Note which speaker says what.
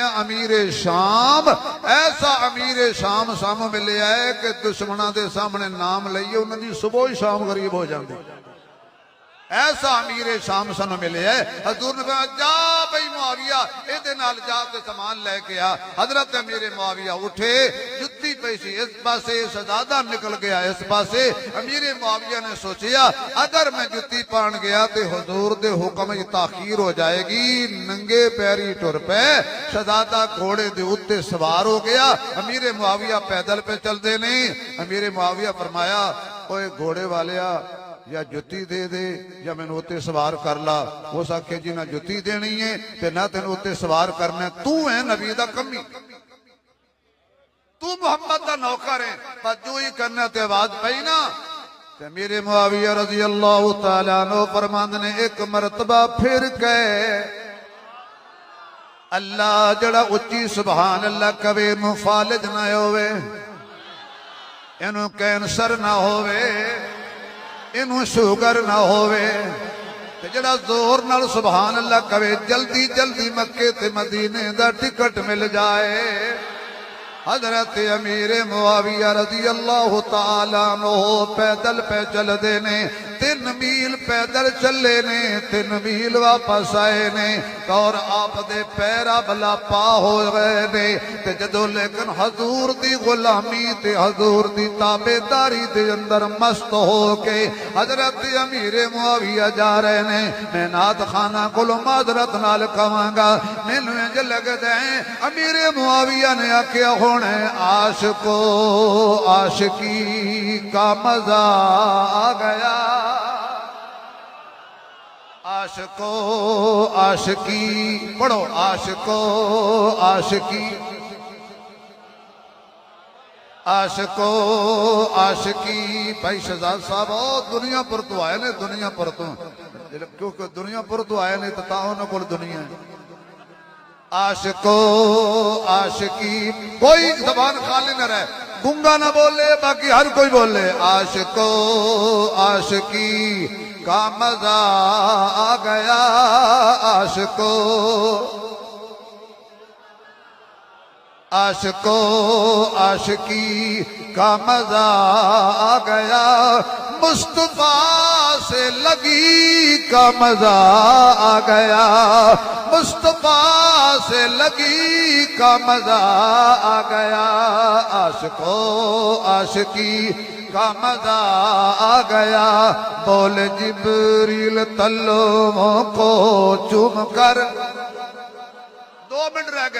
Speaker 1: امیر شام ایسا امیر شام سامنے ملے ہے کہ دشمنوں دے سامنے نام لئیے انہوں نے صبح ہی شام غریب ہو جاندے. ایسا امیر شام سانو ملے ہے. حضور نے کہا جا بھئی معاویہ ایدے نال جا کے سامان لے کے آ. حضرت امیر معاویہ اٹھے, جتی پیسی اس پاسے شہزادہ نکل گیا اس پاسے. امیر معاویہ نے سوچیا اگر میں جتی پان گیا تے حضور دے حکم تاخیر ہو جائے گی. ننگے پیری ٹر پہ شہزادہ گھوڑے دے اتے سوار ہو گیا. امیر معاویہ پیدل پہ چل دے نہیں. امیر معاویہ فرمایا اوے گھوڑے والیا یا جتی دے دے یا میں نوتے سوار کر لا. وہ ساکھے جی نہ جتی دینی ہے تے نہ تے نوتے سوار کرنے. تو ہے نبی دا کمی, تو محمد دا نوکر ہے. پر جو ہی کرنے تے آواز پئی نا تے میرے معاویہ رضی اللہ تعالیٰ عنہ فرماند نے ایک مرتبہ پھر کہے اللہ جڑا اچھی سبحان اللہ کبھی نو فالج نہ ہوئے, انہوں کینسر نہ ہوئے, انہوں شوگر نہ ہوئے. جڑا زور نال سبحان اللہ کہے جلدی جلدی مکے تے مدینے دا ٹکٹ مل جائے. حضرت امیر معاویہ رضی اللہ تعالیٰ عنہ پیدل پہ چل دینے. 3 میل پیدل چلے نے, 3 میل واپس آئے نے. اور آپ دے پیرا بلا پا ہو گئے نے. تے جدو لیکن حضور دی غلامی تے حضور دی تابعداری دے اندر مست ہو کے حضرت امیر معاویہ جا رہے نے. میں نعت خانہ کلو معذرت نال کہاں گا مینوں انج لگدا ہے امیر معاویہ نے آکھیا ہونے عاشقو عاشقی کا مزہ آ گیا. عاشقو عاشقی پڑھو عاشقو عاشقی عاشقو عاشقی. بھائی شہزاد صاحب دنیا پر تو آئے نے, دنیا پر تو کیونکہ دنیا پر تو آئے نے تو انہوں کو دنیا ہے. عاشقو عاشقی کوئی زبان خالی نہ رہے, گنگا نہ بولے باقی ہر کوئی بولے. عاشقو عاشقی کا مزہ آ گیا. عاشقو عاشقو عاشقی کا مزہ آ گیا. مصطفیٰ سے لگی کا مزہ آ گیا. مصطفیٰ سے لگی کا مزہ آ گیا. عاشقو عاشقی کا مزہ آ گیا. بول جبریل تلووں کو چوم کر 2 منٹ رہ گئے.